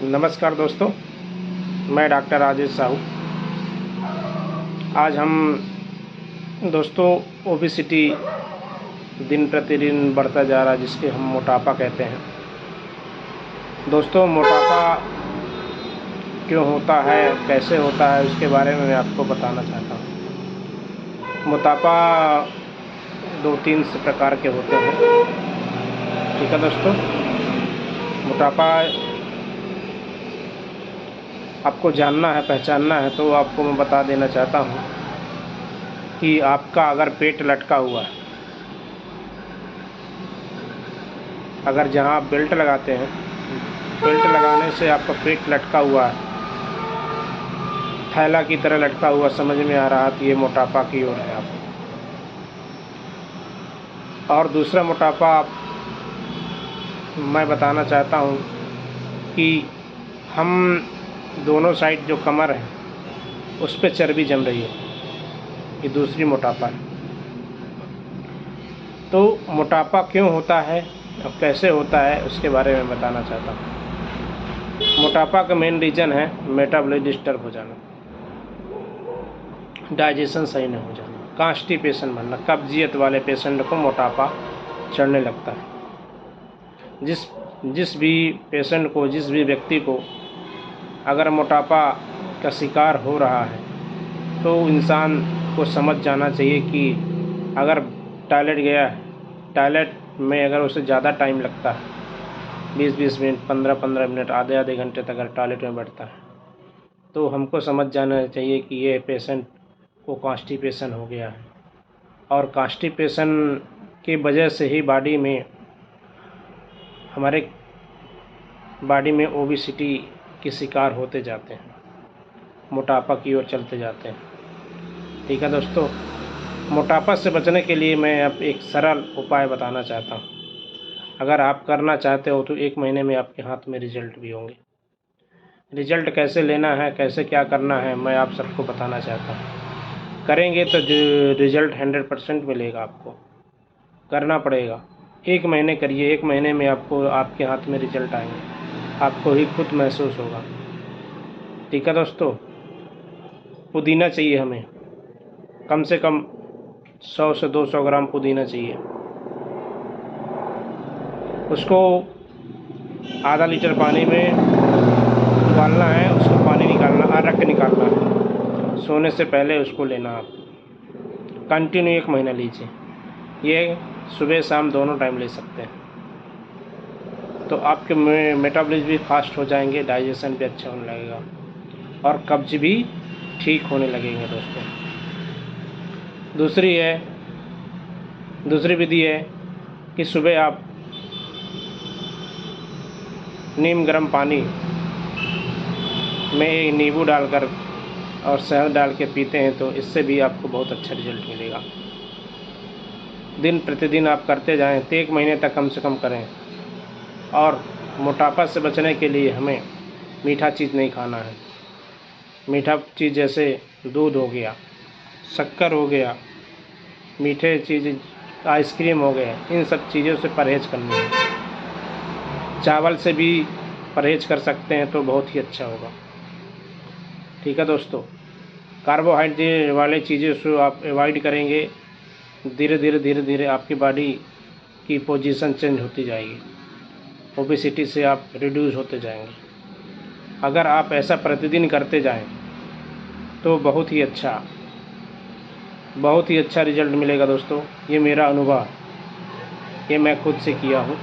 नमस्कार दोस्तों, मैं डॉक्टर राजेश साहू। आज हम दोस्तों ओबेसिटी दिन प्रतिदिन बढ़ता जा रहा है, जिसके हम मोटापा कहते हैं। दोस्तों, मोटापा क्यों होता है, कैसे होता है, उसके बारे में मैं आपको बताना चाहता हूँ। मोटापा 2-3 प्रकार के होते हैं। ठीक है दोस्तों, मोटापा आपको जानना है, पहचानना है, तो आपको मैं बता देना चाहता हूँ कि आपका अगर पेट लटका हुआ है, अगर जहाँ आप बेल्ट लगाते हैं, बेल्ट लगाने से आपका पेट लटका हुआ है, थैला की तरह लटका हुआ समझ में आ रहा है, तो ये मोटापा की ओर है आप। और दूसरा मोटापा मैं बताना चाहता हूँ कि हम दोनों साइड जो कमर है उस पर चर्बी जम रही है, ये दूसरी मोटापा है। तो मोटापा क्यों होता है और कैसे होता है, उसके बारे में बताना चाहता हूँ। मोटापा का मेन रीज़न है मेटाबॉलिज्म डिस्टर्ब हो जाना, डाइजेशन सही नहीं हो जाना, कॉन्स्टिपेशन बनना। कब्जियत वाले पेशेंट को मोटापा चढ़ने लगता है। जिस भी पेशेंट को, जिस भी व्यक्ति को अगर मोटापा का शिकार हो रहा है, तो इंसान को समझ जाना चाहिए कि अगर टॉयलेट गया है, टॉयलेट में अगर उसे ज़्यादा टाइम लगता है, 20-20 मिनट, 15-15 मिनट, आधे घंटे तक अगर टॉयलेट में बैठता है, तो हमको समझ जाना चाहिए कि ये पेशेंट को कॉन्स्टिपेशन हो गया है। और कॉन्स्टिपेशन की वजह से ही हमारे बॉडी में ओबेसिटी के शिकार होते जाते हैं, मोटापा की ओर चलते जाते हैं। ठीक है दोस्तों, मोटापा से बचने के लिए मैं अब एक सरल उपाय बताना चाहता हूँ। अगर आप करना चाहते हो तो 1 महीने में आपके हाथ में रिजल्ट भी होंगे। रिजल्ट कैसे लेना है, कैसे क्या करना है, मैं आप सबको बताना चाहता हूँ। करेंगे तो रिजल्ट 100% मिलेगा। आपको करना पड़ेगा, 1 महीने करिए, 1 महीने में आपको आपके हाथ में रिजल्ट आएंगे, आपको ही खुद महसूस होगा। ठीक है दोस्तों, पुदीना चाहिए हमें, कम से कम 100 से 200 ग्राम पुदीना चाहिए। उसको आधा लीटर पानी में उबालना है, उसको पानी निकालना, रख निकालना है। सोने से पहले उसको लेना आप। कंटिन्यू 1 महीना लीजिए, ये सुबह शाम दोनों टाइम ले सकते हैं। तो आपके मेटाबॉलिज्म भी फास्ट हो जाएंगे, डाइजेशन भी अच्छा होने लगेगा और कब्ज भी ठीक होने लगेंगे दोस्तों। दूसरी विधि है कि सुबह आप नीम गर्म पानी में नींबू डालकर और शहद डाल के पीते हैं, तो इससे भी आपको बहुत अच्छा रिजल्ट मिलेगा। दिन प्रतिदिन आप करते जाएं, तो 1 महीने तक कम से कम करें। और मोटापा से बचने के लिए हमें मीठा चीज़ नहीं खाना है। मीठा चीज़ जैसे दूध हो गया, शक्कर हो गया, मीठे चीज़ आइसक्रीम हो गया, इन सब चीज़ों से परहेज़ करनी है। चावल से भी परहेज़ कर सकते हैं तो बहुत ही अच्छा होगा। ठीक है दोस्तों, कार्बोहाइड्रेट वाले चीज़ों से आप अवॉइड करेंगे, धीरे धीरे आपकी बॉडी की पोजीशन चेंज होती जाएगी, ओबेसिटी से आप रिड्यूस होते जाएंगे। अगर आप ऐसा प्रतिदिन करते जाएं तो बहुत ही अच्छा रिजल्ट मिलेगा दोस्तों। ये मेरा अनुभव है, ये मैं खुद से किया हूँ।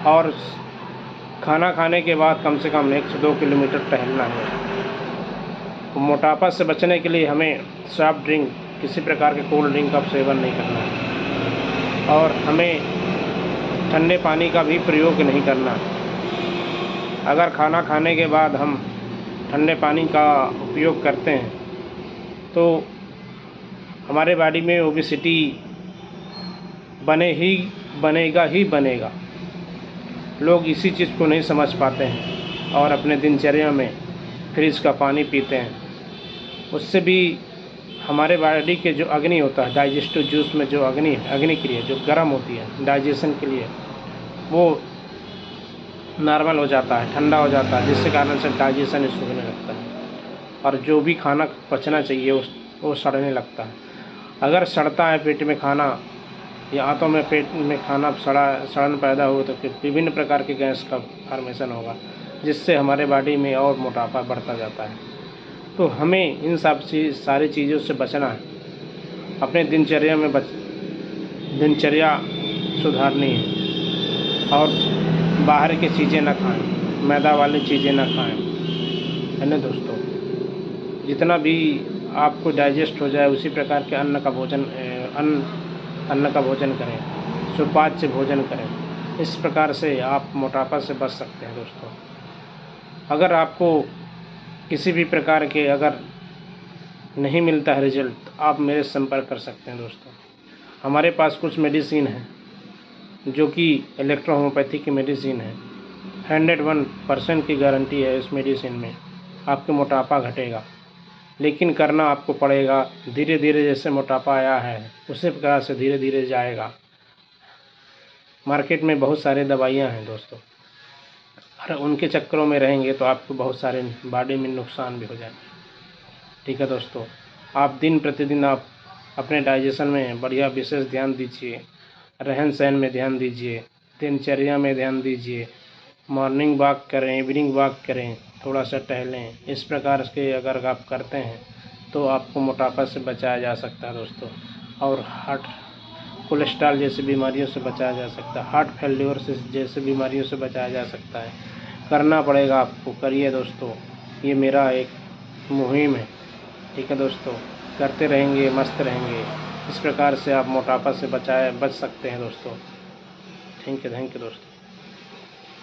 और खाना खाने के बाद कम से कम 1 से 2 किलोमीटर टहलना है। मोटापा से बचने के लिए हमें सॉफ्ट ड्रिंक, किसी प्रकार के कोल्ड ड्रिंक का सेवन नहीं करना है और हमें ठंडे पानी का भी प्रयोग नहीं करना है। अगर खाना खाने के बाद हम ठंडे पानी का उपयोग करते हैं तो हमारे बॉडी में ओबेसिटी बनेगा। लोग इसी चीज़ को नहीं समझ पाते हैं और अपने दिनचर्या में फ्रिज का पानी पीते हैं। उससे भी हमारे बॉडी के जो अग्नि होता है, डाइजेस्टिव जूस में जो अग्नि क्रिया जो गर्म होती है डाइजेशन के लिए, वो नॉर्मल हो जाता है, ठंडा हो जाता है, जिसके कारण से डाइजेशन इशू होने लगता है और जो भी खाना पचना चाहिए वो सड़ने लगता है। अगर सड़ता है पेट में खाना या आंतों में पेट में खाना सड़न पैदा हो तो फिर विभिन्न प्रकार के गैस का फॉर्मेशन होगा, जिससे हमारे बॉडी में और मोटापा बढ़ता जाता है। तो हमें इन सारी चीज़ों से बचना है, अपने दिनचर्या सुधारनी है और बाहर की चीज़ें ना खाएं, मैदा वाली चीज़ें ना खाएं, है ना दोस्तों। जितना भी आपको डाइजेस्ट हो जाए उसी प्रकार के अन्न का भोजन करें, सुपाच्य भोजन करें। इस प्रकार से आप मोटापा से बच सकते हैं दोस्तों। अगर आपको किसी भी प्रकार के अगर नहीं मिलता है रिजल्ट, आप मेरे से संपर्क कर सकते हैं दोस्तों। हमारे पास कुछ मेडिसिन है जो कि इलेक्ट्रो होम्योपैथी की मेडिसिन है। 101% की गारंटी है इस मेडिसिन में, आपके मोटापा घटेगा। लेकिन करना आपको पड़ेगा, धीरे धीरे जैसे मोटापा आया है उसी प्रकार से धीरे धीरे जाएगा। मार्केट में बहुत सारे दवाइयाँ हैं दोस्तों, और उनके चक्करों में रहेंगे तो आपको बहुत सारे बॉडी में नुकसान भी हो जाएंगे। ठीक है दोस्तों, आप दिन प्रतिदिन आप अपने डाइजेशन में बढ़िया विशेष ध्यान दीजिए, रहन सहन में ध्यान दीजिए, दिनचर्या में ध्यान दीजिए, मॉर्निंग वॉक करें, इवनिंग वॉक करें, थोड़ा सा टहलें। इस प्रकार के अगर आप करते हैं तो आपको मोटापा से बचाया जा सकता है दोस्तों, और हार्ट कोलेस्ट्रॉल जैसी बीमारियों से बचाया जा सकता है, हार्ट फेल्योर से जैसे बीमारियों से बचाया जा सकता है। करना पड़ेगा आपको, करिए दोस्तों, ये मेरा एक मुहिम है। ठीक है दोस्तों, करते रहेंगे, मस्त रहेंगे। इस प्रकार से आप मोटापा से बच सकते हैं दोस्तों। थैंक यू दोस्तों।